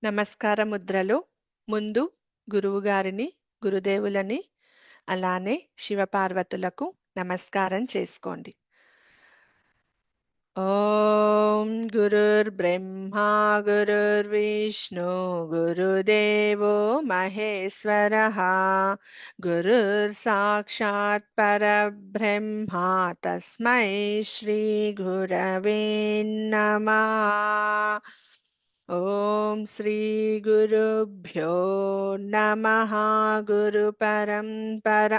నమస్కార ముద్రలో ముందు గురువుగారిని, గురుదేవులని, అలానే శివపార్వతులకు నమస్కారం చేసుకోండి. ఓం గురుర్బ్రహ్మా గురుర్విష్ణు గురుదేవో మహేశ్వరః గురుర్ సాక్షాత్ పరబ్రహ్మ తస్మై శ్రీ గురవే నమః. ఓం శ్రీ గురుభ్యో నమః. గురు పరంపర.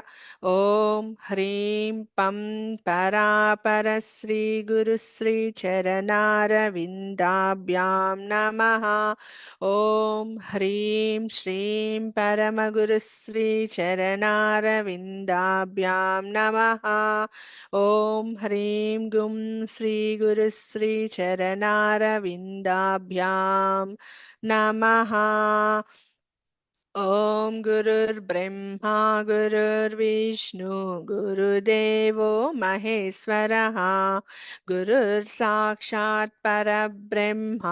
ఓం హ్రీం పం పరాపర శ్రీ గురు శ్రీ చరణారవిందాభ్యాం నమః. ఓం హ్రీం శ్రీం పరమగురు శ్రీ చరణారవిందాభ్యాం నమః. ఓం హ్రీం గుం శ్రీ గురు శ్రీ చరణారవిందాభ్యాం నమః. ఓం గురుర్బ్రహ్మా గురుర్విష్ణు గురుదేవో మహేశ్వరః గురుర్ సాక్షాత్ పరబ్రహ్మ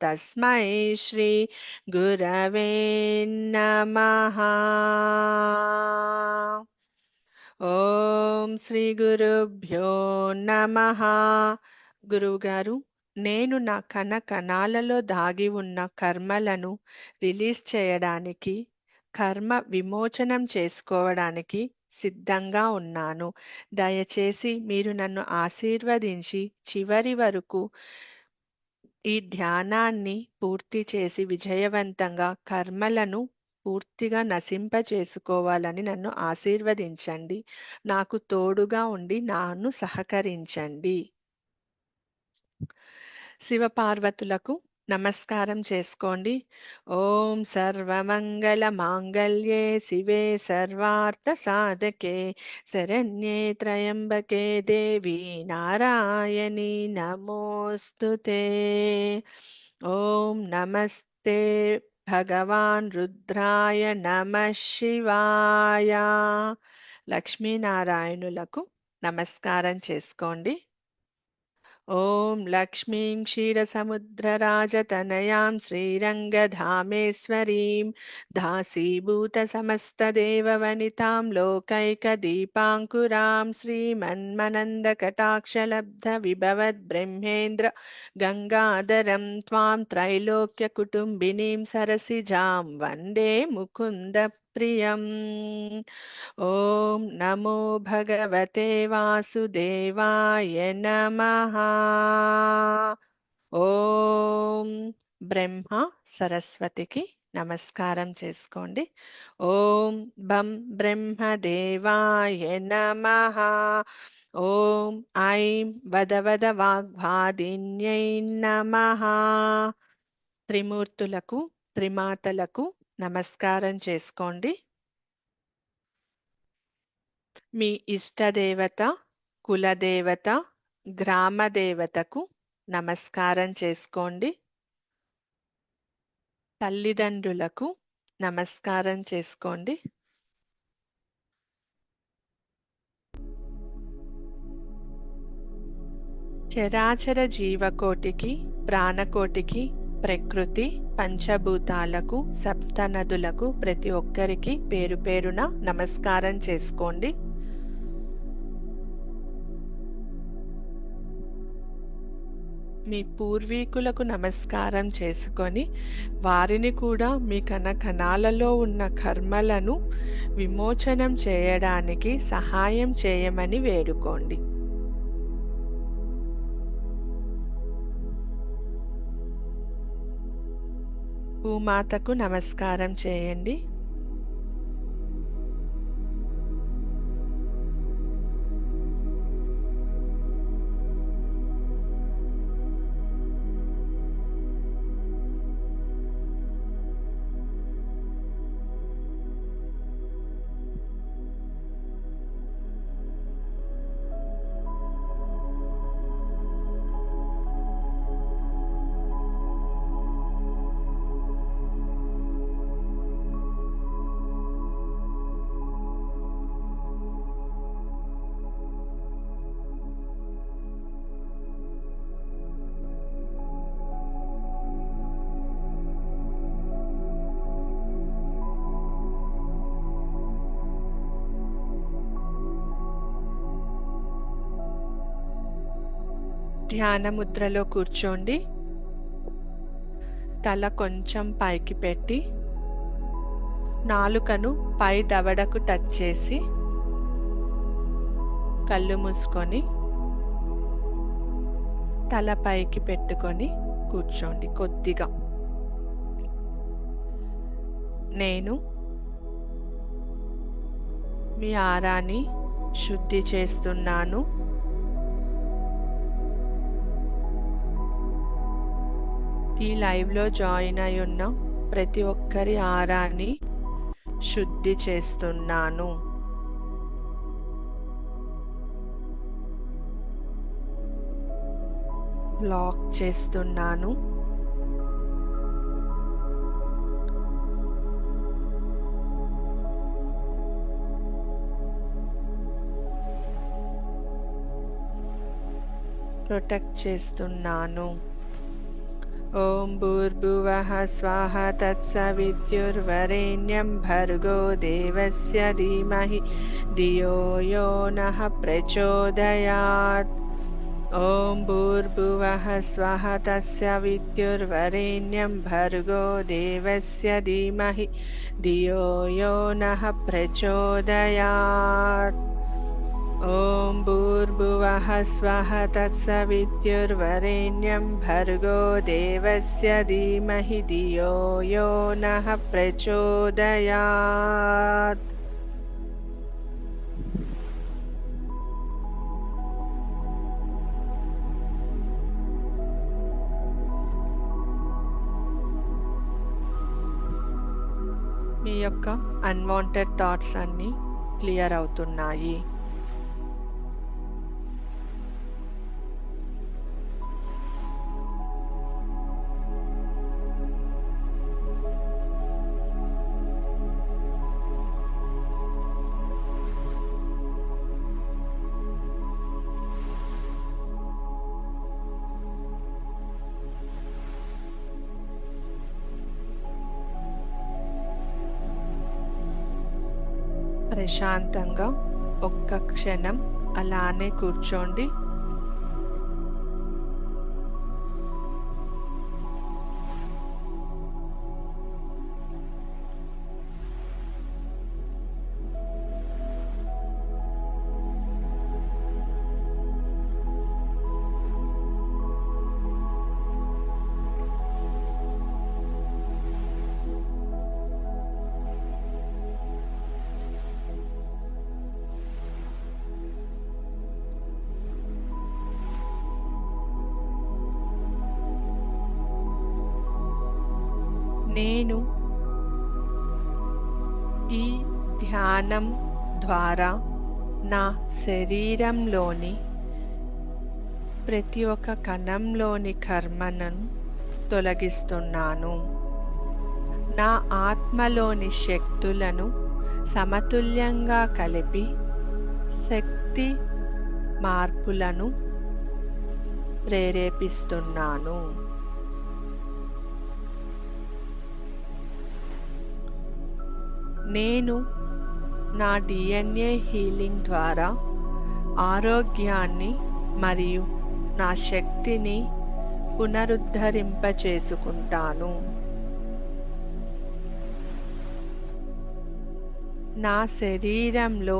తస్మై శ్రీ గురవే నమః. ఓం శ్రీ గురుభ్యో నమః. గురువుగారు, నేను నా కణ కణాలలో దాగి ఉన్న కర్మలను రిలీజ్ చేయడానికి, కర్మ విమోచనం చేసుకోవడానికి సిద్ధంగా ఉన్నాను. దయచేసి మీరు నన్ను ఆశీర్వదించి చివరి వరకు ఈ ధ్యానాన్ని పూర్తి చేసి విజయవంతంగా కర్మలను పూర్తిగా నశింపచేసుకోవాలని నన్ను ఆశీర్వదించండి. నాకు తోడుగా ఉండి నన్ను సహకరించండి. శివపార్వతులకు నమస్కారం చేసుకోండి. ఓం సర్వమంగళ మాంగళ్యే శివే సర్వార్థ సాధకే శరణ్యే త్రయంబకే దేవి నారాయణి నమోస్తుతే. ఓం నమస్తే భగవాన్ రుద్రాయ నమః శివాయ. లక్ష్మీనారాయణులకు నమస్కారం చేసుకోండి. ఓం లక్ష్మీం క్షీరసముద్రరాజతనయాం శ్రీరంగధామేశ్వరీం దాసీభూత సమస్తదేవవనితాం లోకైకదీపాంకురాం శ్రీమన్మనందకటాక్షలబ్ధ విభవద్బ్రహ్మేంద్ర గంగాధరం త్వాం త్రైలోక్యకుటుంబినీం సరసిజాం వందే ముకుంద ప్రియం. ఓం నమో భగవతే వాసుదేవాయ నమః. ఓం బ్రహ్మ సరస్వతికి నమస్కారం చేసుకోండి. ఓం బం బ్రహ్మదేవాయ నమః. ఓం ఐం వదవద వాగ్భాదిన్యై నమః. త్రిమూర్తులకు, త్రిమాతలకు నమస్కారం చేసుకోండి. మీ ఇష్టదేవత, కులదేవత, గ్రామదేవతకు నమస్కారం చేసుకోండి. తల్లిదండ్రులకు నమస్కారం చేసుకోండి. చరాచర జీవకోటికి, ప్రాణకోటికి, ప్రకృతి పంచభూతాలకు, సప్తనదులకు ప్రతి ఒక్కరికి పేరు పేరున నమస్కారం చేసుకోండి. మీ పూర్వీకులకు నమస్కారం చేసుకొని వారిని కూడా మీ కణకణాలలో ఉన్న కర్మలను విమోచనం చేయడానికి సహాయం చేయమని వేడుకోండి. భూమాతకు నమస్కారం చేయండి. ధ్యాన ముద్రలో కూర్చోండి. తల కొంచెం పైకి పెట్టి నాలుకను పై దవడకు టచ్ చేసి కళ్ళు మూసుకొని తల పైకి పెట్టుకొని కూర్చోండి. కొద్దిగా నేను మీ ఆరాని శుద్ధి చేస్తున్నాను. ఈ లైవ్లో జాయిన్ అయి ఉన్న ప్రతి ఒక్కరి ఆరాని శుద్ధి చేస్తున్నాను. లాక్ చేస్తున్నాను. ప్రొటెక్ట్ చేస్తున్నాను. ఓం భూర్భువః స్వాహ తత్సవితుర్వరేణ్యం భర్గో దేవస్య ధీమహి ధియో యో నః ప్రచోదయాత్. ఓం భూర్భువః స్వః తత్సవితుర్వరేణ్యం భర్గో దేవస్య ధీమహి ధియో యో నః ప్రచోదయాత్. ఓం భూర్భువః స్వః తత్సవితుర్వరేణ్యం భర్గో దేవస్య ధీమహి ధియో యో నః ప్రచోదయాత్. మీ యొక్క అన్వాంటెడ్ థాట్స్ అన్నీ క్లియర్ అవుతున్నాయి. ప్రశాంతంగా ఒక్క క్షణం అలానే కూర్చోండి. నేను ఈ ధ్యానం ద్వారా నా శరీరంలోని ప్రతి ఒక్క కణంలోని కర్మను తొలగిస్తున్నాను. నా ఆత్మలోని శక్తులను సమతుల్యంగా కలిపి శక్తి మార్పులను ప్రేరేపిస్తున్నాను. నేను నా DNA హీలింగ్ ద్వారా ఆరోగ్యాన్ని మరియు నా శక్తిని పునరుద్ధరింపచేసుకుంటాను. నా శరీరంలో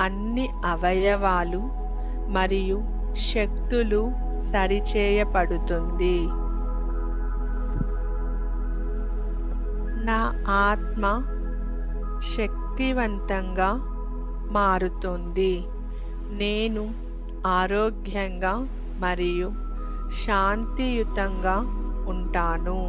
అన్ని అవయవాలు మరియు శక్తులు సరిచేయబడుతుంది. నా ఆత్మ శక్తివంతంగా మారుతుంది. నేను ఆరోగ్యంగా మరియు శాంతియుతంగా ఉంటాను.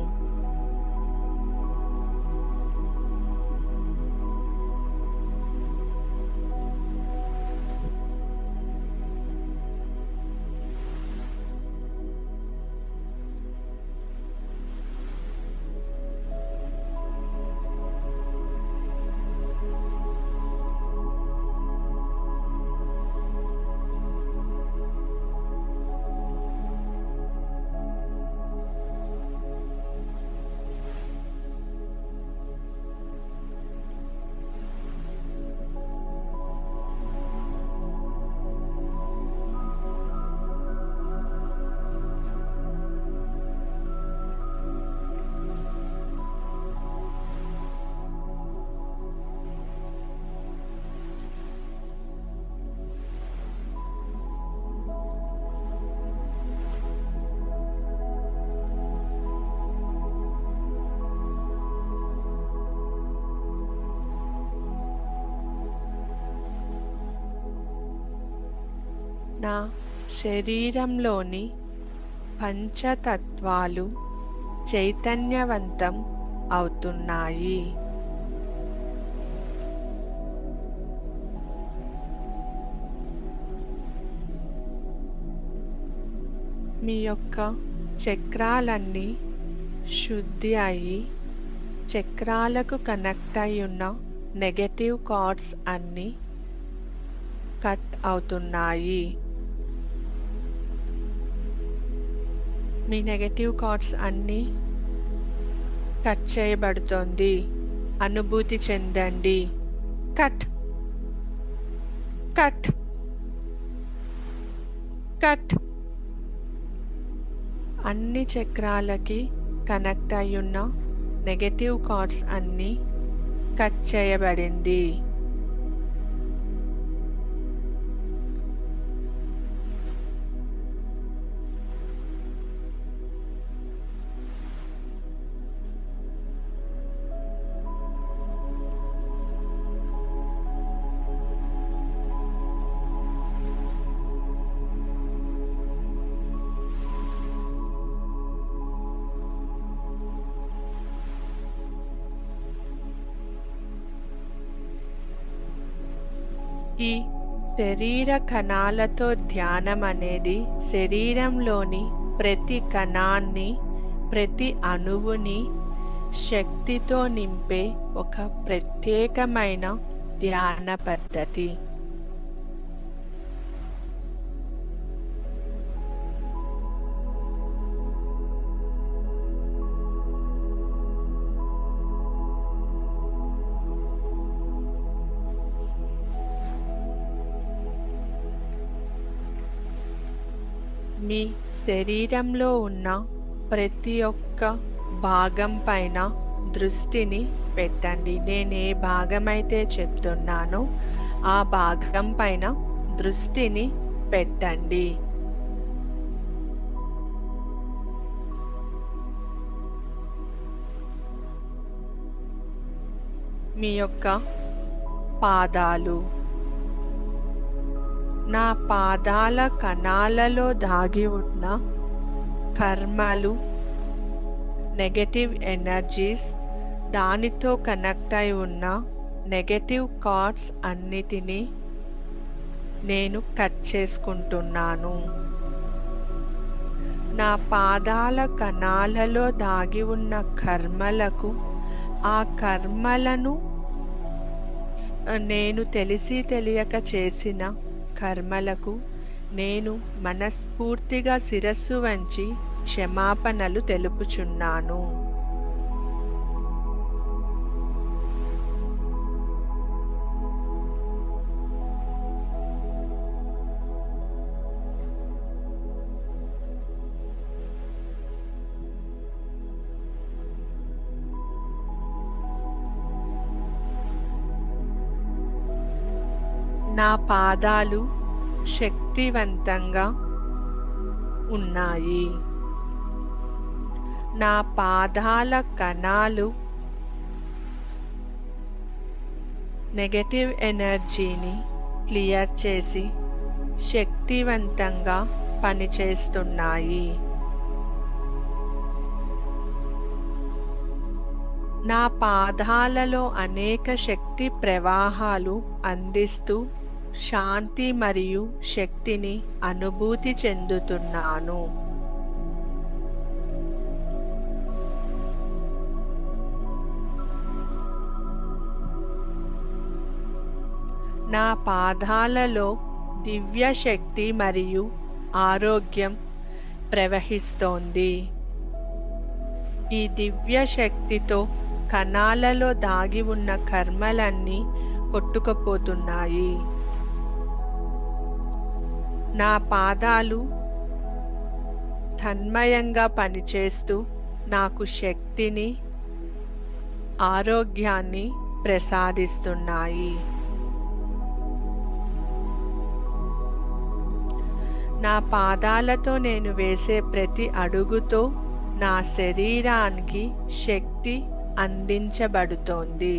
నా శరీరంలోని పంచతత్వాలు చైతన్యవంతం అవుతున్నాయి. మీ యొక్క చక్రాలన్నీ శుద్ధి అయ్యి చక్రాలకు కనెక్ట్ అయి ఉన్న నెగటివ్ కార్డ్స్ అన్నీ కట్ అవుతున్నాయి. మీ నెగటివ్ కార్డ్స్ అన్నీ కట్ చేయబడుతోంది. అనుభూతి చెందండి. Cut cut cut. అన్ని చక్రాలకి కనెక్ట్ అయ్యున్న నెగటివ్ కార్డ్స్ అన్నీ కట్ చేయబడింది. ఈ శరీర కణాలతో ధ్యానం అనేది శరీరంలోని ప్రతి కణాన్ని, ప్రతి అణువుని శక్తితో నింపే ఒక ప్రత్యేకమైన ధ్యాన పద్ధతి. మీ శరీరంలో ఉన్న ప్రతి ఒక్క భాగం పైన దృష్టిని పెట్టండి. నేను ఏ భాగమైతే చెప్తున్నానో ఆ భాగం పైన దృష్టిని పెట్టండి. మీ యొక్క పాదాలు, నా పాదాల కణాలలో దాగి ఉన్న కర్మలు, నెగటివ్ ఎనర్జీస్, దానితో కనెక్ట్ అయి ఉన్న నెగటివ్ కార్డ్స్ అన్నిటినీ నేను కట్ చేసుకుంటున్నాను. నా పాదాల కణాలలో దాగి ఉన్న కర్మలకు, ఆ కర్మలను నేను తెలిసి తెలియక చేసిన కర్మలకు నేను మనస్ఫూర్తిగా శిరస్సు వంచి క్షమాపణలు తెలుపుచున్నాను. నా పాదాలు శక్తివంతంగా ఉన్నాయి. నా పాదాల కణాలు నెగటివ్ ఎనర్జీని క్లియర్ చేసి శక్తివంతంగా పనిచేస్తున్నాయి. నా పాదాలలో అనేక శక్తి ప్రవాహాలు అందిస్తూ శాంతి మరియు శక్తిని అనుభూతి చెందుతున్నాను. నా పాదాలలో దివ్య శక్తి మరియు ఆరోగ్యం ప్రవహిస్తోంది. ఈ దివ్య శక్తితో కణాలలో దాగి ఉన్న కర్మలన్నీ కొట్టుకుపోతున్నాయి. నా పాదాలు తన్మయంగా పనిచేస్తూ నాకు శక్తిని, ఆరోగ్యాన్ని ప్రసాదిస్తున్నాయి. నా పాదాలతో నేను వేసే ప్రతి అడుగుతో నా శరీరానికి శక్తి అందించబడుతోంది.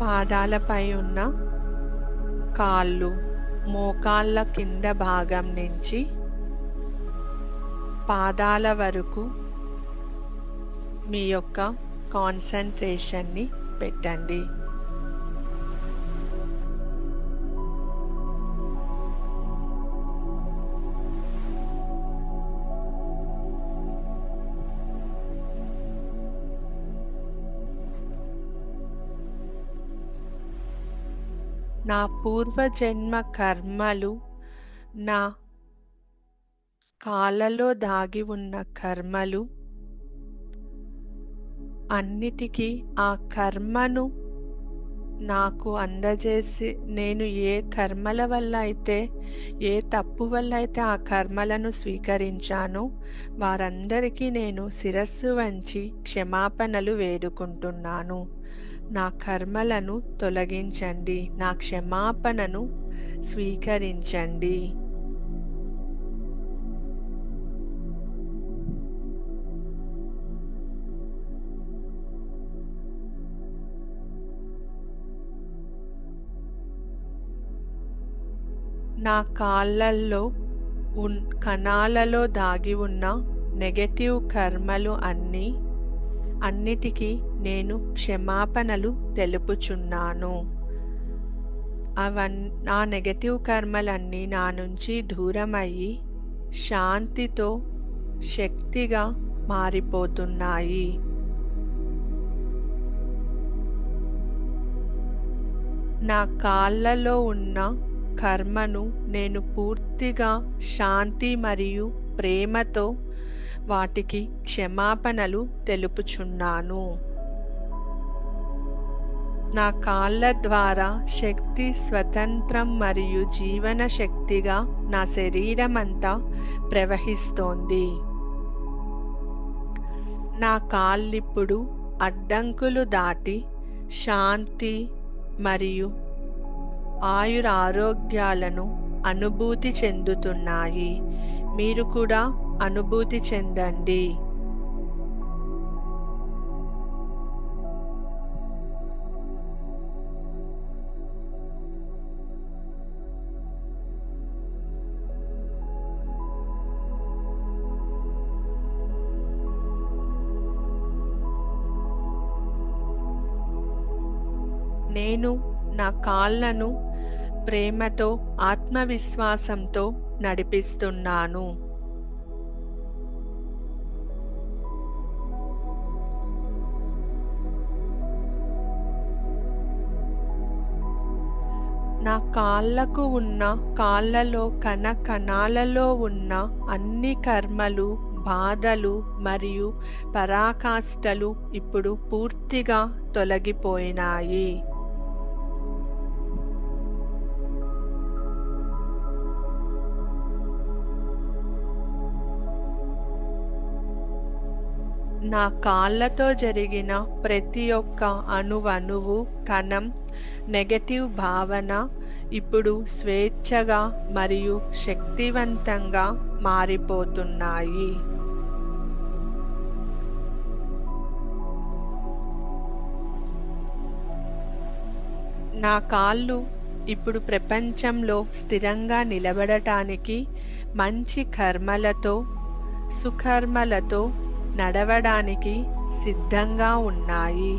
పాదాలపై ఉన్న కాళ్ళు, మోకాళ్ళ కింద భాగం నుంచి పాదాల వరకు మీ యొక్క కాన్సంట్రేషన్ని పెట్టండి. నా పూర్వజన్మ కర్మలు, నా కాళ్ళలో దాగి ఉన్న కర్మలు అన్నిటికీ ఆ కర్మను నాకు అందజేసి, నేను ఏ కర్మల వల్ల అయితే, ఏ తప్పు వల్ల అయితే ఆ కర్మలను స్వీకరించానో వారందరికీ నేను శిరస్సు వంచి క్షమాపణలు వేడుకుంటున్నాను. నా కర్మలను తొలగించండి, నా క్షమాపణను స్వీకరించండి. నా కాళ్ళల్లో కణాలలో దాగి ఉన్న నెగటివ్ కర్మలు అన్నిటికీ నేను క్షమాపణలు తెలుపుచున్నాను. ఆ నెగటివ్ కర్మలన్నీ నా నుంచి దూరమయ్యి శాంతితో శక్తిగా మారిపోతున్నాయి. నా కాళ్ళలో ఉన్న కర్మను నేను పూర్తిగా శాంతి మరియు ప్రేమతో వాటికి క్షమాపణలు తెలుపుచున్నాను. నా కాళ్ళ ద్వారా శక్తి స్వతంత్రం మరియు జీవన శక్తిగా నా శరీరమంతా ప్రవహిస్తోంది. నా కాళ్ళిప్పుడు అడ్డంకులు దాటి శాంతి మరియు ఆయురారోగ్యాలను అనుభూతి చెందుతున్నాయి. మీరు కూడా అనుభూతి చెందండి. నేను నా కాళ్ళను ప్రేమతో, ఆత్మవిశ్వాసంతో నడిపిస్తున్నాను. నా కాళ్ళకు ఉన్న కాళ్ళలో కణాలలో ఉన్న అన్ని కర్మలు, బాధలు మరియు పరాకాష్ఠలు ఇప్పుడు పూర్తిగా తొలగిపోయినాయి. నా కాళ్ళతో జరిగిన ప్రతి ఒక్క అణువు, కణం, నెగటివ్ భావన ఇప్పుడు స్వేచ్ఛగా మరియు శక్తివంతంగా మారిపోతున్నాయి. నా కాళ్ళు ఇప్పుడు ప్రపంచంలో స్థిరంగా నిలబడటానికి మంచి కర్మలతో, సుకర్మలతో నడవడానికి సిద్ధంగా ఉన్నాయి.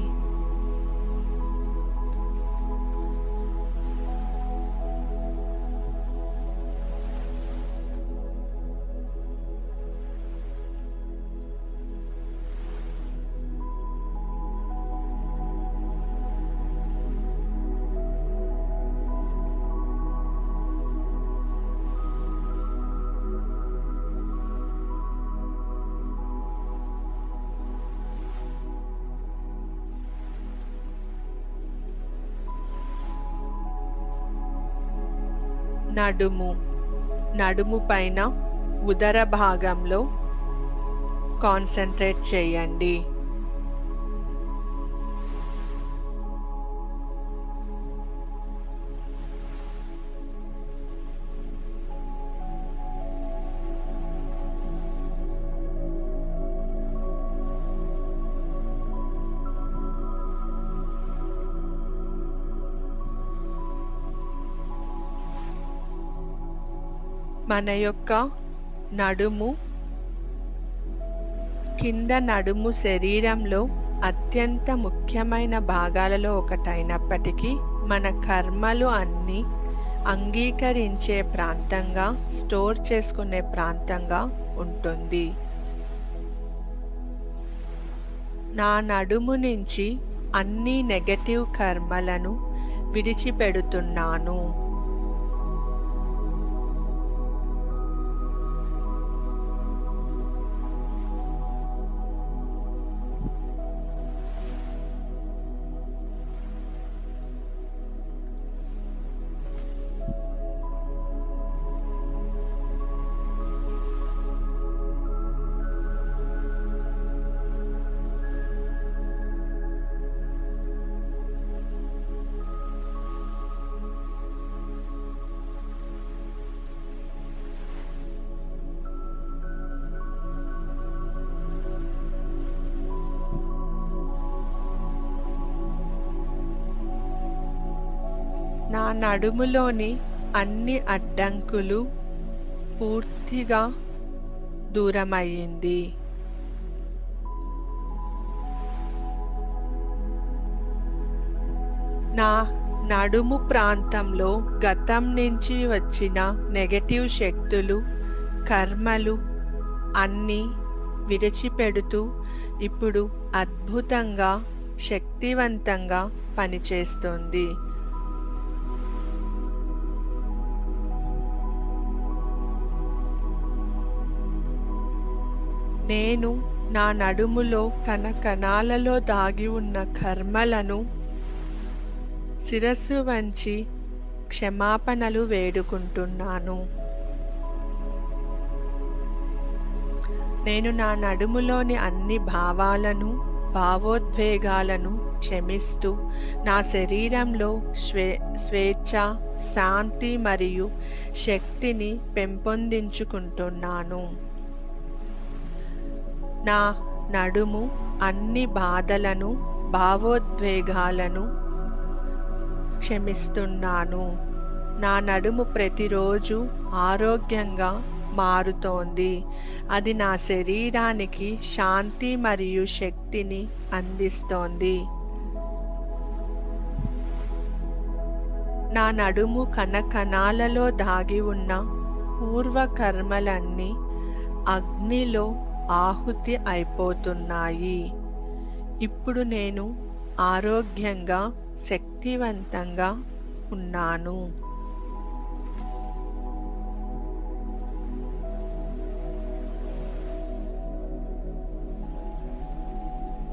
నడుము పైన ఉదర భాగంలో కాన్సంట్రేట్ చేయండి. మన యొక్క నడుము, కింద నడుము శరీరంలో అత్యంత ముఖ్యమైన భాగాలలో ఒకటైనప్పటికీ మన కర్మలు అన్నీ అంగీకరించే ప్రాంతంగా, స్టోర్ చేసుకునే ప్రాంతంగా ఉంటుంది. నా నడుము నుంచి అన్ని నెగటివ్ కర్మలను విడిచిపెడుతున్నాను. నా నడుములోని అన్ని అడ్డంకులు పూర్తిగా దూరమయ్యింది. నా నడుము ప్రాంతంలో గతం నుంచి వచ్చిన నెగటివ్ శక్తులు, కర్మలు అన్నీ విడిచిపెడుతూ ఇప్పుడు అద్భుతంగా, శక్తివంతంగా పనిచేస్తుంది. నేను నా నడుములో కణకణాలలో దాగి ఉన్న కర్మలను శిరస్సు వంచి క్షమాపణలు వేడుకుంటున్నాను. నేను నా నడుములోని అన్ని భావాలను, భావోద్వేగాలను క్షమిస్తూ నా శరీరంలో స్వేచ్ఛ, శాంతి మరియు శక్తిని పెంపొందించుకుంటున్నాను. నా నడుము అన్ని బాధలను, భావోద్వేగాలను క్షమిస్తున్నాను. నా నడుము ప్రతిరోజు ఆరోగ్యంగా మారుతోంది. అది నా శరీరానికి శాంతి మరియు శక్తిని అందిస్తోంది. నా నడుము కణకణాలలో దాగి ఉన్న పూర్వకర్మలన్నీ అగ్నిలో ఆహుతి అయిపోతున్నాయి. ఇప్పుడు నేను ఆరోగ్యంగా, శక్తివంతంగా ఉన్నాను.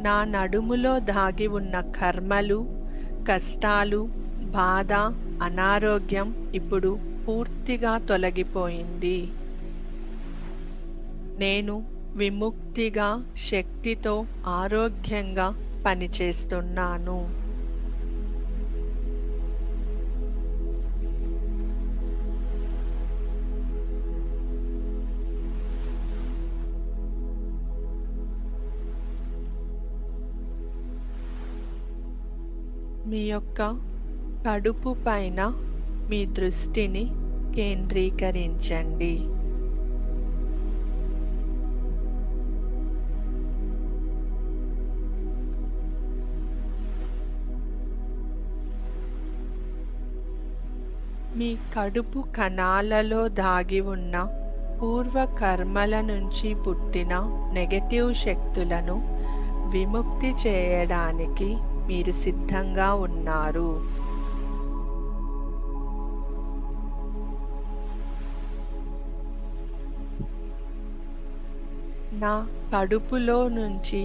నా నడుములో దాగి ఉన్న కర్మలు, కష్టాలు, బాధ, అనారోగ్యం ఇప్పుడు పూర్తిగా తొలగిపోయింది. నేను విముక్తిగా, శక్తితో, ఆరోగ్యంగా పనిచేస్తున్నాను. మీ యొక్క కడుపు పైన మీ దృష్టిని కేంద్రీకరించండి. మీ కడుపు కణాలలో దాగి ఉన్న పూర్వకర్మల నుంచి పుట్టిన నెగటివ్ శక్తులను విముక్తి చేయడానికి మీరు సిద్ధంగా ఉన్నారు. నా కడుపులో నుంచి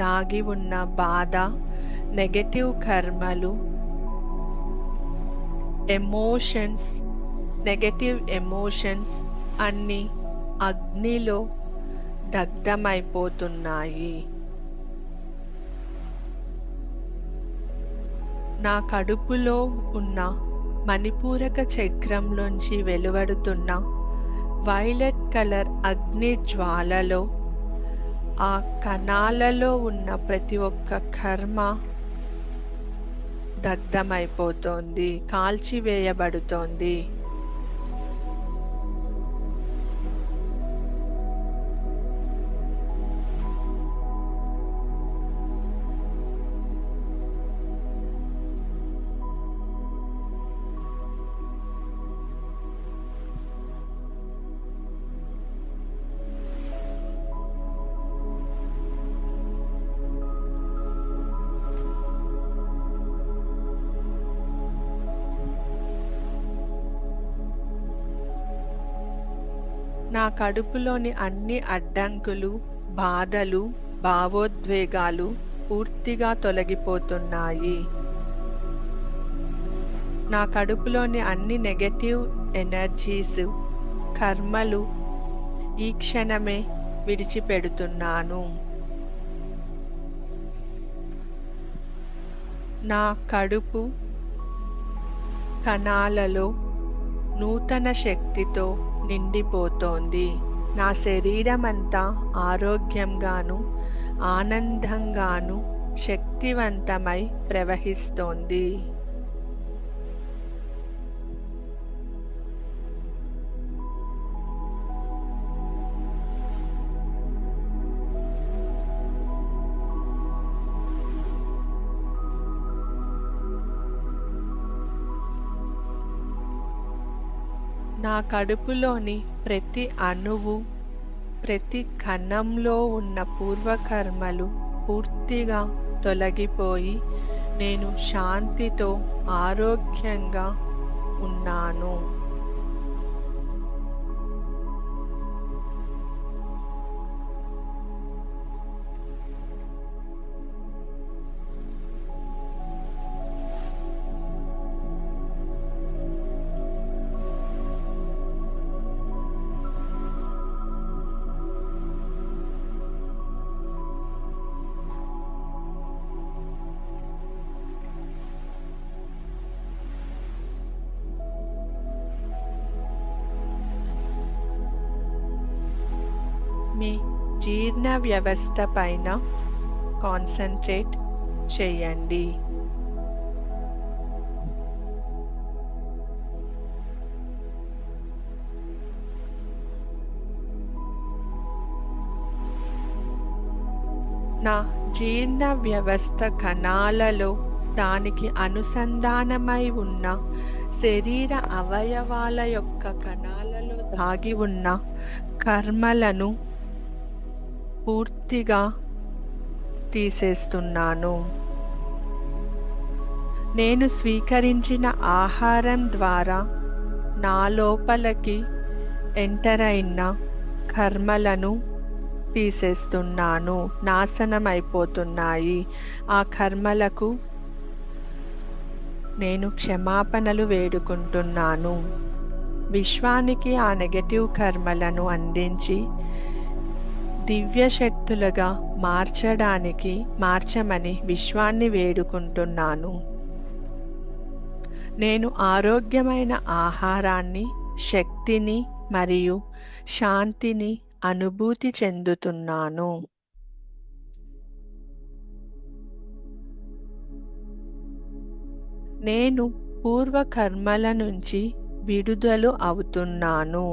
దాగి ఉన్న బాధ, నెగటివ్ కర్మలు, ఎమోషన్స్, నెగటివ్ ఎమోషన్స్ అన్నీ అగ్నిలో దగ్ధమైపోతున్నాయి. నా కడుపులో ఉన్న మణిపూరక చక్రంలోంచి వెలువడుతున్న వైలెట్ కలర్ అగ్ని జ్వాలలో ఆ కణాలలో ఉన్న ప్రతి ఒక్క కర్మ దగ్ధమైపోతోంది, కాల్చివేయబడుతోంది. నా కడుపులోని అన్ని అడ్డంకులు, బాధలు, భావోద్వేగాలు పూర్తిగా తొలగిపోతున్నాయి. నా కడుపులోని అన్ని నెగటివ్ ఎనర్జీస్, కర్మలు ఈ క్షణమే విడిచిపెడుతున్నాను. నా కడుపు కణాలలో నూతన శక్తితో నిండిపోతోంది. నా శరీరమంతా ఆరోగ్యంగాను, ఆనందంగాను, శక్తివంతమై ప్రవహిస్తోంది. నా కడుపులోని ప్రతి అణువు, ప్రతి కణంలో ఉన్న పూర్వకర్మలు పూర్తిగా తొలగిపోయి నేను శాంతితో ఆరోగ్యంగా ఉన్నాను. మీ జీర్ణ వ్యవస్థ పైన కాన్సంట్రేట్ చేయండి. నా జీర్ణ వ్యవస్థ కణాలలో దానికి అనుసంధానమై ఉన్న శరీర అవయవాల యొక్క కణాలలో దాగి ఉన్న కర్మలను పూర్తిగా తీసేస్తున్నాను. నేను స్వీకరించిన ఆహారం ద్వారా నా లోపలికి ఎంటర్ అయిన కర్మలను తీసేస్తున్నాను. నాశనం అయిపోతున్నాయి. ఆ కర్మలకు నేను క్షమాపణలు వేడుకుంటున్నాను. విశ్వానికి ఆ నెగటివ్ కర్మలను అందించి దివ్య శక్తులుగా మార్చమని విశ్వాన్ని వేడుకుంటున్నాను. నేను ఆరోగ్యమైన ఆహారాన్ని, శక్తిని మరియు శాంతిని అనుభూతి చెందుతున్నాను. నేను పూర్వకర్మల నుంచి విడుదల అవుతున్నాను.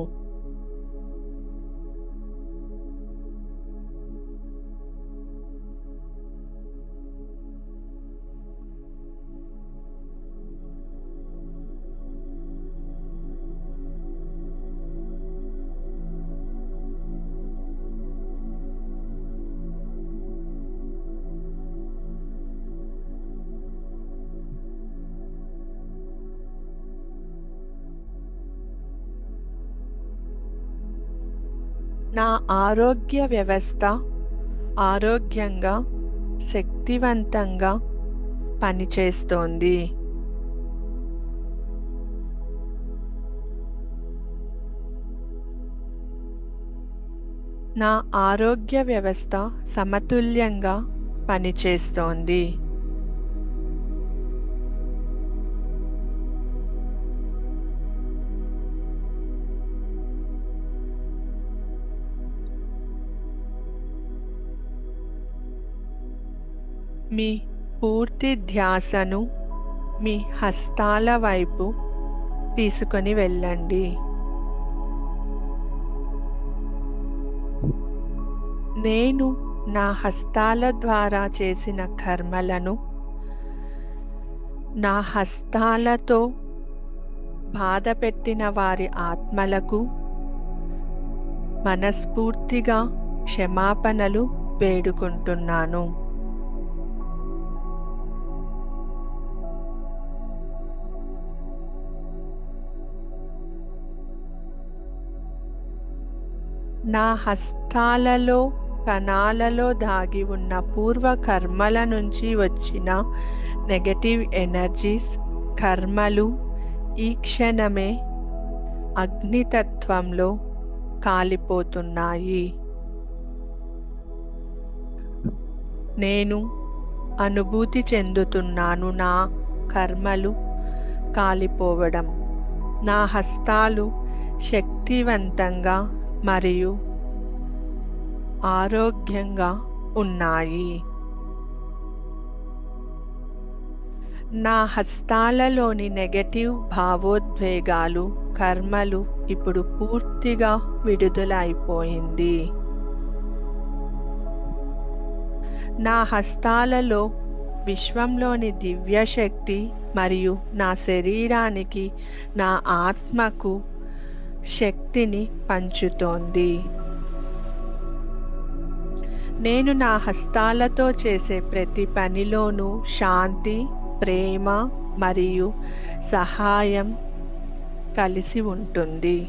నా ఆరోగ్య వ్యవస్థ ఆరోగ్యంగా, శక్తివంతంగా పనిచేస్తోంది. నా ఆరోగ్య వ్యవస్థ సమతుల్యంగా పనిచేస్తోంది. మీ పూర్తి ధ్యాసను మీ హస్తాల వైపు తీసుకొని వెళ్ళండి. నేను నా హస్తాల ద్వారా చేసిన కర్మలను నా హస్తాలతో బాధపెట్టిన వారి ఆత్మలకు మనస్ఫూర్తిగా క్షమాపణలు వేడుకుంటున్నాను. నా హస్తాలలో కణాలలో దాగి ఉన్న పూర్వ కర్మల నుంచి వచ్చిన నెగటివ్ ఎనర్జీస్ కర్మలు ఈ క్షణమే అగ్నితత్వంలో కాలిపోతున్నాయి. నేను అనుభూతి చెందుతున్నాను నా కర్మలు కాలిపోవడం. నా హస్తాలు శక్తివంతంగా మరియు ఆరోగ్యంగా ఉన్నాయి. నా హస్తాలలోని నెగటివ్ భావోద్వేగాలు కర్మలు ఇప్పుడు పూర్తిగా విడుదల అయిపోయింది. నా హస్తాలలో విశ్వంలోని దివ్యశక్తి మరియు నా శరీరానికి నా ఆత్మకు శక్తిని పంచుతోంది. నేను నా హస్తాలతో చేసే ప్రతి పనిలోనూ శాంతి, ప్రేమ మరియు సహాయం కలిసి ఉంటుంది.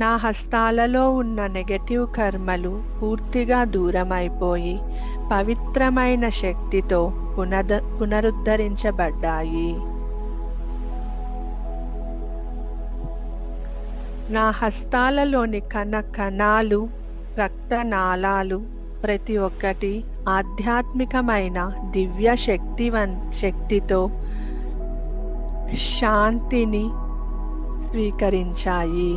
నా హస్తాలలో ఉన్న నెగటివ్ కర్మలు పూర్తిగా దూరమైపోయి పవిత్రమైన శక్తితో పునరుద్ధరించబడ్డాయి. నా హస్తాలలోని కణాలు, రక్తనాళాలు ప్రతి ఒక్కటి ఆధ్యాత్మికమైన దివ్య శక్తితో శాంతిని స్వీకరించాయి.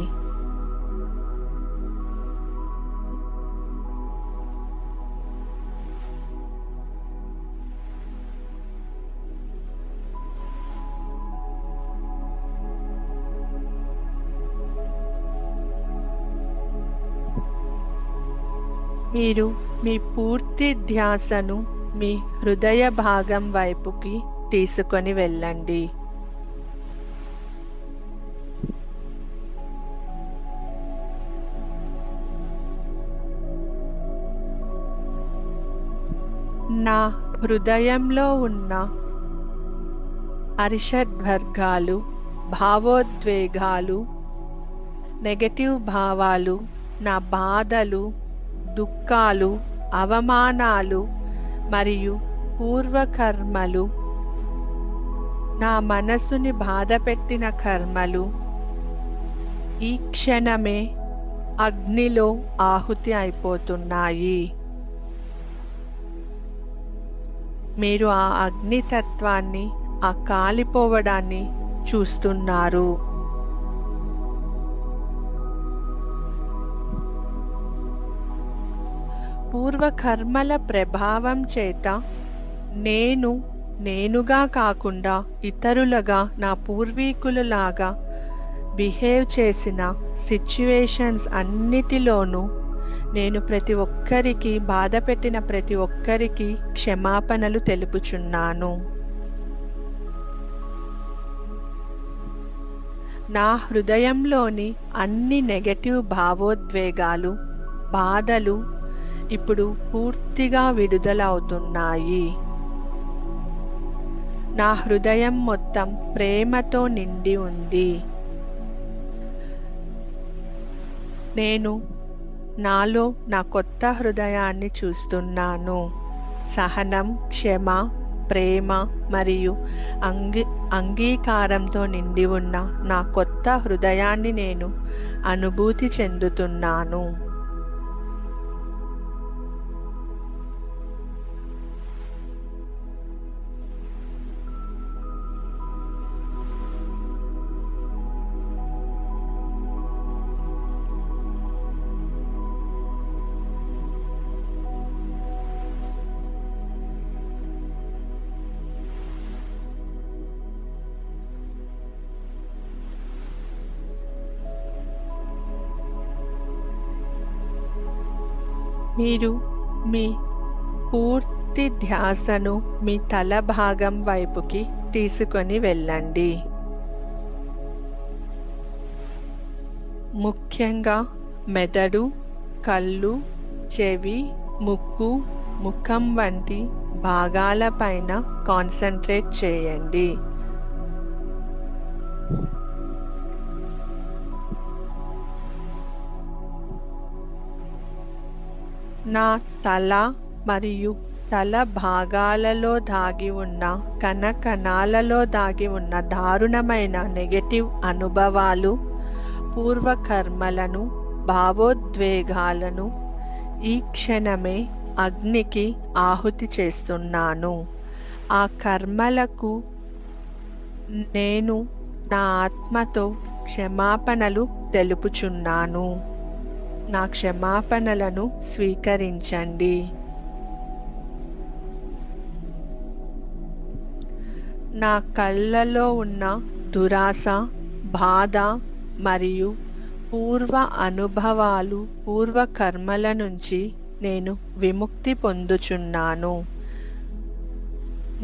మీరు మీ పూర్తి ధ్యాసను మీ హృదయ భాగం వైపుకి తీసుకొని వెళ్ళండి. నా హృదయంలో ఉన్న అరిషడ్వర్గాలు, భావోద్వేగాలు, నెగటివ్ భావాలు, నా బాధలు, దుఃఖాలు, అవమానాలు మరియు పూర్వకర్మలు, నా మనసుని బాధపెట్టిన కర్మలు ఈ క్షణమే అగ్నిలో ఆహుతి అయిపోతున్నాయి. మీరు ఆ అగ్నితత్వాన్ని, ఆ కాలిపోవడాన్ని చూస్తున్నారు. పూర్వకర్మల ప్రభావం చేత నేనుగా కాకుండా ఇతరులుగా నా పూర్వీకులలాగా బిహేవ్ చేసిన సిచ్యువేషన్స్ అన్నిటిలోనూ నేను ప్రతి ఒక్కరికి, బాధ పెట్టిన ప్రతి ఒక్కరికి క్షమాపణలు తెలుపుచున్నాను. నా హృదయంలోని అన్ని నెగటివ్ భావోద్వేగాలు, బాధలు ఇప్పుడు పూర్తిగా విడుదల అవుతున్నాయి. నా హృదయం మొత్తం ప్రేమతో నిండి ఉంది. నేను నాలో నా కొత్త హృదయాన్ని చూస్తున్నాను. సహనం, క్షమ, ప్రేమ మరియు అంగీకారంతో నిండి ఉన్న నా కొత్త హృదయాన్ని నేను అనుభూతి చెందుతున్నాను. మీరు మీ పూర్తి ధ్యాసను మీ తల భాగం వైపుకి తీసుకొని వెళ్ళండి. ముఖ్యంగా మెదడు, కళ్ళు, చెవి, ముక్కు, ముఖం వంటి భాగాలపైన కాన్సంట్రేట్ చేయండి. నా తల మరియు తల భాగాలలో దాగి ఉన్న కణకణాలలో దాగి ఉన్న దారుణమైన నెగటివ్ అనుభవాలు, పూర్వకర్మలను, భావోద్వేగాలను ఈ క్షణమే అగ్నికి ఆహుతి చేస్తున్నాను. ఆ కర్మలకు నేను నా ఆత్మతో క్షమాపణలు తెలుపుచున్నాను. నా క్షమాపణలను స్వీకరించండి. నా కళ్ళలో ఉన్న దురాశ, బాధ మరియు పూర్వ అనుభవాలు, పూర్వ కర్మల నుంచి నేను విముక్తి పొందుచున్నాను.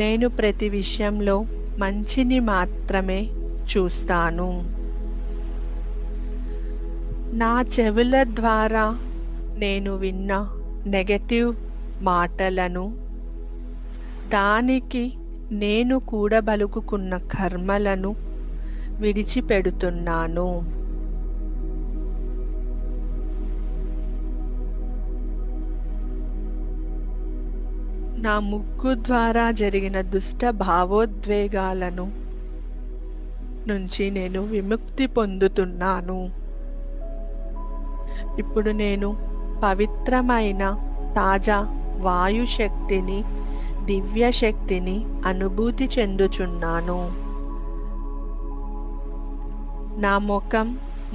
నేను ప్రతి విషయంలో మంచిని మాత్రమే చూస్తాను. నా చెవుల ద్వారా నేను విన్న నెగటివ్ మాటలను, దానికి నేను కూడబలుకున్న కర్మలను విడిచిపెడుతున్నాను. నా ముక్కు ద్వారా జరిగిన దుష్ట భావోద్వేగాలను నుంచి నేను విముక్తి పొందుతున్నాను. ఇప్పుడు నేను పవిత్రమైన తాజా వాయుశక్తిని, దివ్య శక్తిని అనుభూతి చెందుచున్నాను. నా ముఖం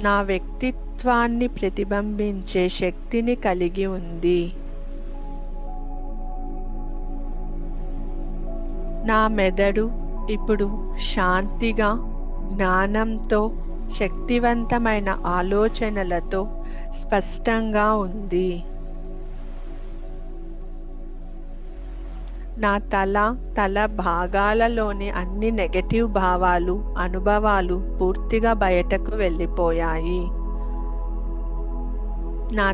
నా వ్యక్తిత్వాన్ని ప్రతిబింబించే శక్తిని కలిగి ఉంది. నా మెదడు ఇప్పుడు శాంతిగా, జ్ఞానంతో, శక్తివంతమైన ఆలోచనలతో స్పష్టంగా ఉంది. నా తల భాగాలలోని అన్ని నెగటివ్ భావాలు, అనుభవాలు పూర్తిగా బయటకు వెళ్ళిపోయాయి. నా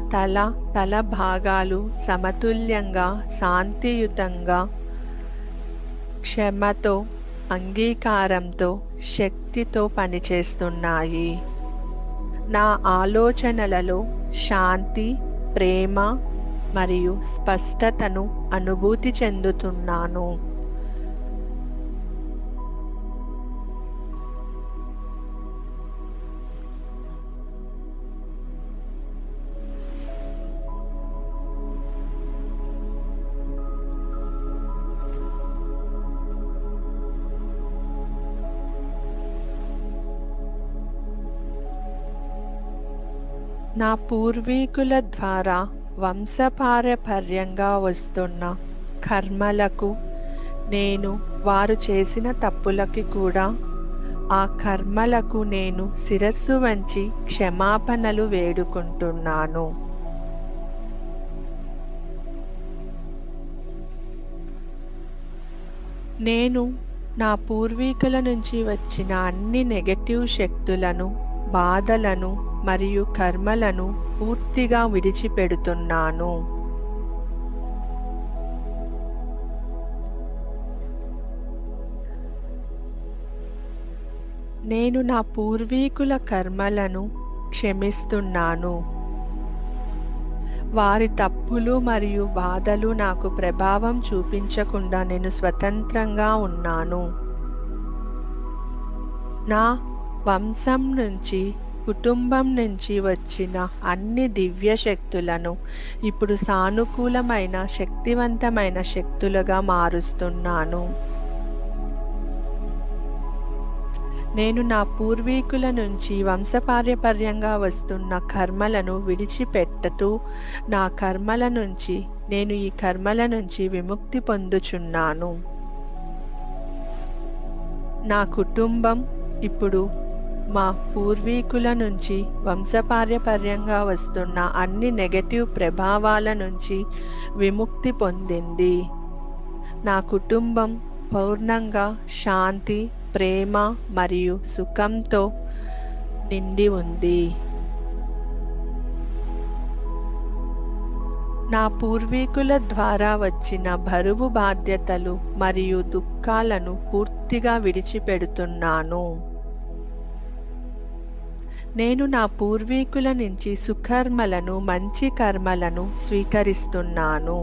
తల భాగాలు సమతుల్యంగా, శాంతియుతంగా, క్షమతో, అంగీకారంతో, శక్తితో పనిచేస్తున్నాయి. నా ఆలోచనలలో శాంతి, ప్రేమ మరియు స్పష్టతను అనుభూతి చెందుతున్నాను. నా పూర్వీకుల ద్వారా వంశపారపర్యంగా వస్తున్న కర్మలకు, నేను వారు చేసిన తప్పులకి కూడా ఆ కర్మలకు నేను శిరస్సు వంచి క్షమాపణలు వేడుకుంటున్నాను. నేను నా పూర్వీకుల నుంచి వచ్చిన అన్ని నెగటివ్ శక్తులను, బాధలను మరియు కర్మలను పూర్తిగా విడిచిపెడుతున్నాను. నేను నా పూర్వీకుల కర్మలను క్షమిస్తున్నాను. వారి తప్పులు మరియు బాధలు నాకు ప్రభావం చూపించకుండా నేను స్వతంత్రంగా ఉన్నాను. నా వంశం నుంచి, కుటుంబం నుంచి వచ్చిన అన్ని దివ్య శక్తులను ఇప్పుడు సానుకూలమైన, శక్తివంతమైన శక్తులుగా మారుస్తున్నాను. నేను నా పూర్వీకుల నుంచి వంశపారపర్యంగా వస్తున్న కర్మలను విడిచిపెట్టుతూ నా కర్మల నుంచి, నేను ఈ కర్మల నుంచి విముక్తి పొందుచున్నాను. నా కుటుంబం ఇప్పుడు మా పూర్వీకుల నుంచి వంశపారపర్యంగా వస్తున్న అన్ని నెగటివ్ ప్రభావాల నుంచి విముక్తి పొందింది. నా కుటుంబం పూర్ణంగా శాంతి, ప్రేమ మరియు సుఖంతో నిండి ఉంది. నా పూర్వీకుల ద్వారా వచ్చిన బరువు బాధ్యతలు మరియు దుఃఖాలను పూర్తిగా విడిచిపెడుతున్నాను. నేను నా పూర్వీకుల నుంచి సుకర్మలను, మంచి కర్మలను స్వీకరిస్తున్నాను.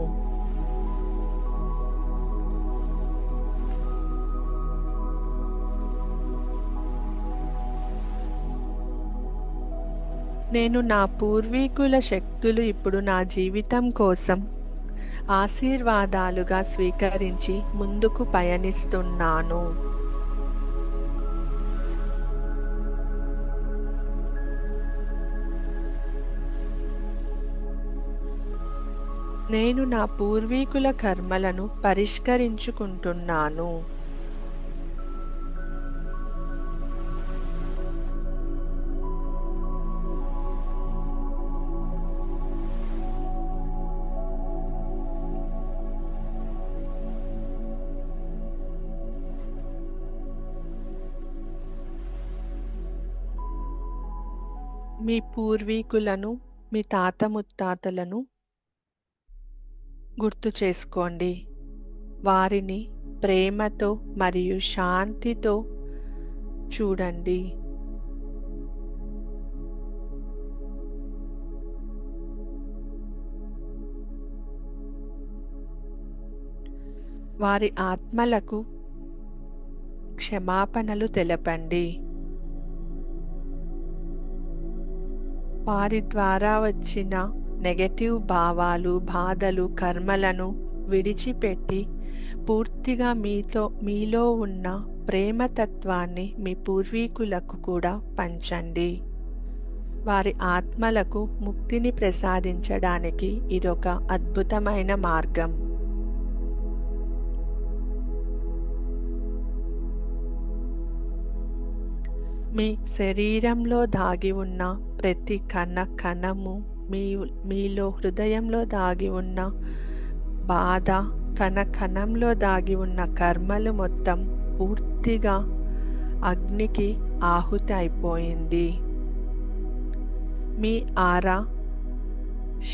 నేను నా పూర్వీకుల శక్తులు ఇప్పుడు నా జీవితం కోసం ఆశీర్వాదాలుగా స్వీకరించి ముందుకు పయనిస్తున్నాను. నేను నా పూర్వీకుల కర్మలను పరిష్కరించుకుంటున్నాను. మీ పూర్వీకులను, మీ తాత ముత్తాతలను గుర్తు చేసుకోండి. వారిని ప్రేమతో మరియు శాంతితో చూడండి. వారి ఆత్మలకు క్షమాపణలు తెలపండి. వారి ద్వారా వచ్చిన నెగటివ్ భావాలు, బాధలు, కర్మలను విడిచిపెట్టి పూర్తిగా మీలో ఉన్న ప్రేమతత్వాన్ని మీ పూర్వీకులకు కూడా పంచండి. వారి ఆత్మలకు ముక్తిని ప్రసాదించడానికి ఇదొక అద్భుతమైన మార్గం. మీ శరీరంలో దాగి ఉన్న ప్రతి కణము, మీలో హృదయంలో దాగి ఉన్న బాధ, కణంలో దాగి ఉన్న కర్మలు మొత్తం పూర్తిగా అగ్నికి ఆహుతి అయిపోయింది. మీ ఆరా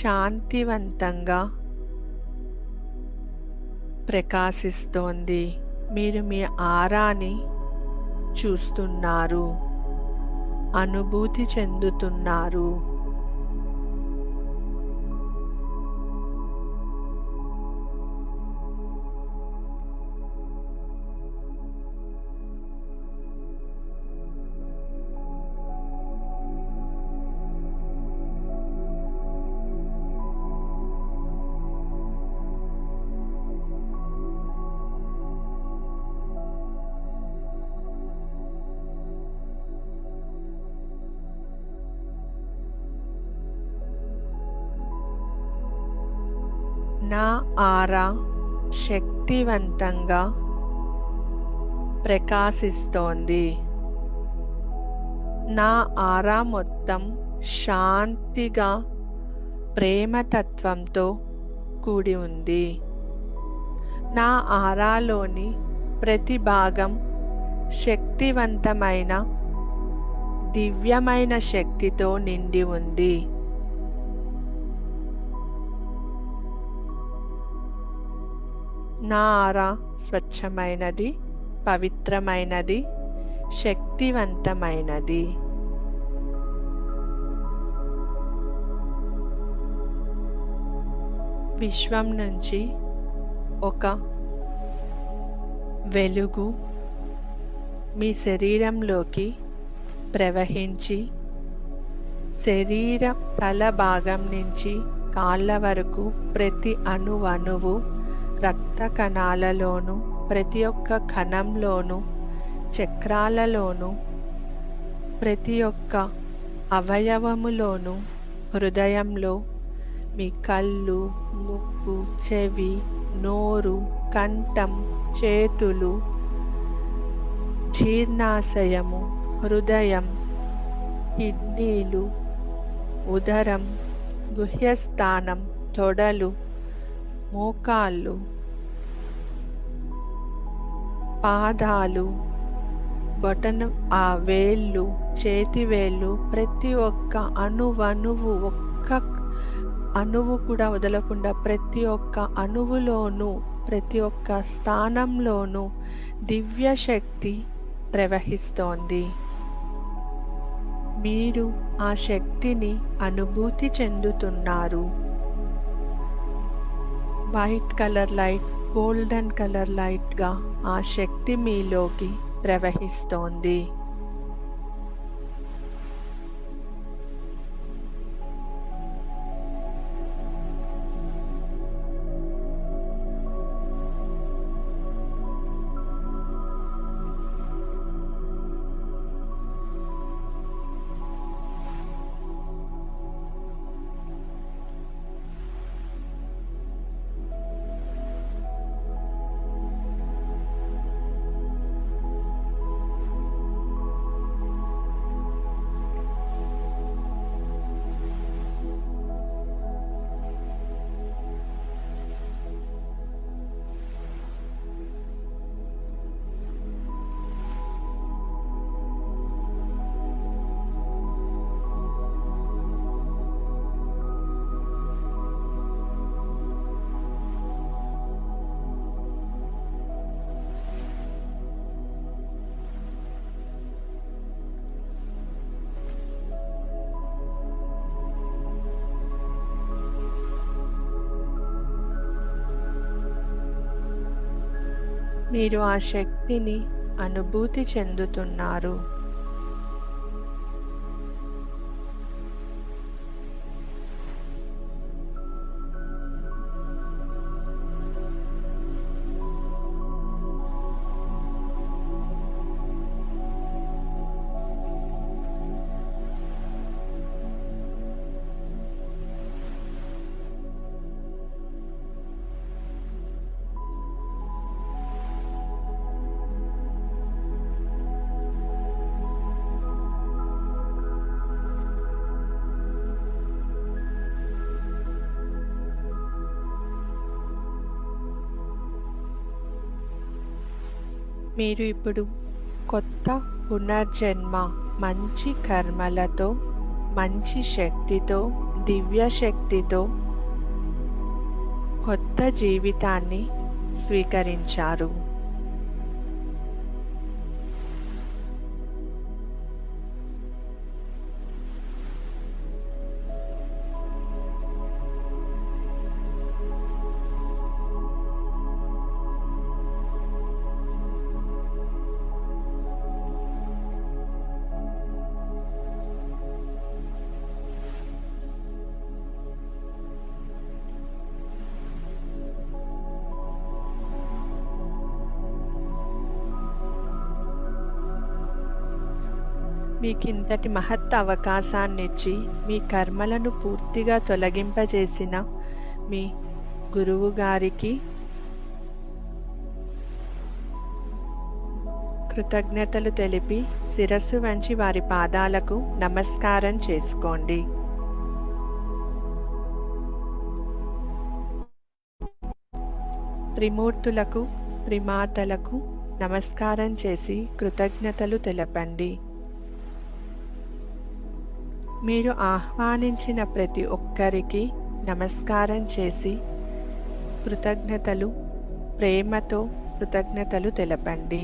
శాంతివంతంగా ప్రకాశిస్తోంది. మీరు మీ ఆరాని చూస్తున్నారు, అనుభూతి చెందుతున్నారు. నా ఆరా శక్తివంతంగా ప్రకాశిస్తోంది. నా ఆరా మొత్తం శాంతిగా, ప్రేమతత్వంతో కూడి ఉంది. నా ఆరాలోని ప్రతి భాగం శక్తివంతమైన, దివ్యమైన శక్తితో నిండి ఉంది. నా ఆరా స్వచ్ఛమైనది, పవిత్రమైనది, శక్తివంతమైనది. విశ్వం నుంచి ఒక వెలుగు మీ శరీరంలోకి ప్రవహించి శరీర తల భాగం నుంచి కాళ్ళ వరకు ప్రతి అణువు రక్త కణాలలోనూ, ప్రతి ఒక్క కణంలోనూ, చక్రాలలోనూ, ప్రతి ఒక్క అవయవములోనూ, హృదయంలో, మీ కళ్ళు, ముక్కు, చెవి, నోరు, కంఠం, చేతులు, జీర్ణాశయము, హృదయం, కిడ్నీలు, ఉదరం, గుహ్యస్థానం, తొడలు, మోకాళ్ళు, పాదాలు, బొటన వేళ్ళు, చేతివేళ్ళు, ప్రతి ఒక్క అణువు, ఒక్క అణువు కూడా వదలకుండా ప్రతి ఒక్క అణువులోనూ, ప్రతి ఒక్క స్థానంలోనూ దివ్య శక్తి ప్రవహిస్తోంది. మీరు ఆ శక్తిని అనుభూతి చెందుతున్నారు. White colour light golden colour లైట్గా ఆ శక్తి మీలోకి ప్రవహిస్తోంది. మీరు ఆ శక్తిని అనుభూతి చెందుతున్నారు. మీరు ఇప్పుడు కొత్త పునర్జన్మ, మంచి కర్మలతో, మంచి శక్తితో, దివ్య శక్తితో కొత్త జీవితాన్ని స్వీకరించారు. మీకింతటి మహత్ అవకాశాన్నిచ్చి మీ కర్మలను పూర్తిగా తొలగింపజేసిన మీ గురువు గారికి కృతజ్ఞతలు తెలిపి శిరస్సు వంచి వారి పాదాలకు నమస్కారం చేసుకోండి. త్రిమూర్తులకు, త్రిమాతలకు నమస్కారం చేసి కృతజ్ఞతలు తెలపండి. మీరు ఆహ్వానించిన ప్రతి ఒక్కరికి నమస్కారం చేసి కృతజ్ఞతలు, ప్రేమతో కృతజ్ఞతలు తెలపండి.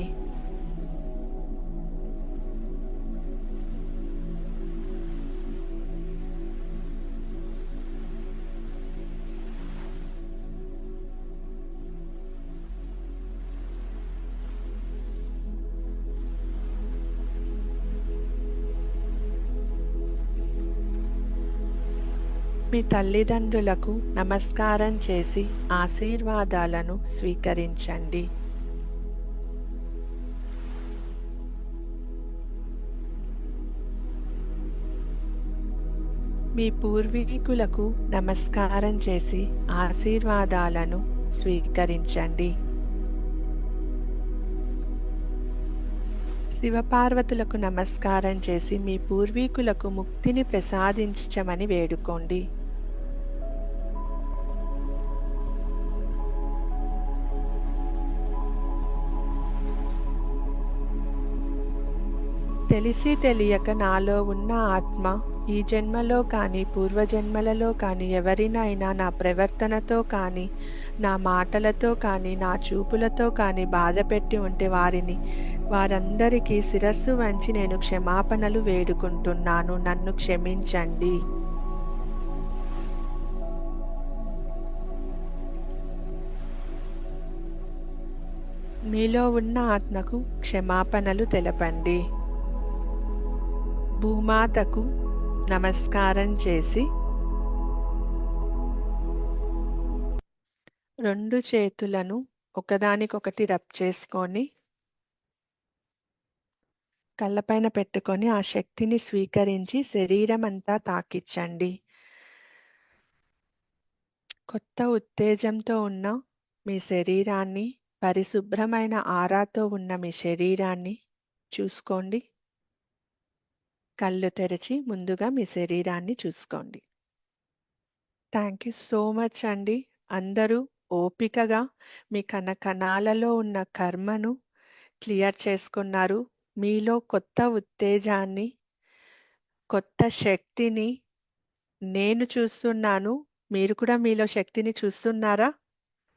మీ తల్లిదండ్రులకు నమస్కారం చేసి ఆశీర్వాదాలను స్వీకరించండి. మీ పూర్వీకులకు నమస్కారం చేసి ఆశీర్వాదాలను స్వీకరించండి. శివపార్వతులకు నమస్కారం చేసి మీ పూర్వీకులకు ముక్తిని ప్రసాదించమని వేడుకోండి. తెలిసి తెలియక నాలో ఉన్న ఆత్మ ఈ జన్మలో కానీ పూర్వజన్మలలో కానీ ఎవరినైనా నా ప్రవర్తనతో కానీ నా మాటలతో కానీ నా చూపులతో కానీ బాధపెట్టి ఉంటే వారందరికీ శిరస్సు వంచి నేను క్షమాపణలు వేడుకుంటున్నాను. నన్ను క్షమించండి. మీలో ఉన్న ఆత్మకు క్షమాపణలు తెలపండి. భూమాతకు నమస్కారం చేసి 2 చేతులను ఒకదానికొకటి రబ్ చేసుకొని కళ్ళపైన పెట్టుకొని ఆ శక్తిని స్వీకరించి శరీరం అంతా తాకిచ్చండి. కొత్త ఉత్తేజంతో ఉన్న మీ శరీరాన్ని, పరిశుభ్రమైన ఆరాతో ఉన్న మీ శరీరాన్ని చూసుకోండి. కళ్ళు తెరిచి ముందుగా మీ శరీరాన్ని చూసుకోండి. థ్యాంక్ యూ సో మచ్ అండి. అందరూ ఓపికగా మీ కణకణాలలో ఉన్న కర్మను క్లియర్ చేసుకున్నారు. మీలో కొత్త ఉత్తేజాన్ని, కొత్త శక్తిని నేను చూస్తున్నాను. మీరు కూడా మీలో శక్తిని చూస్తున్నారా?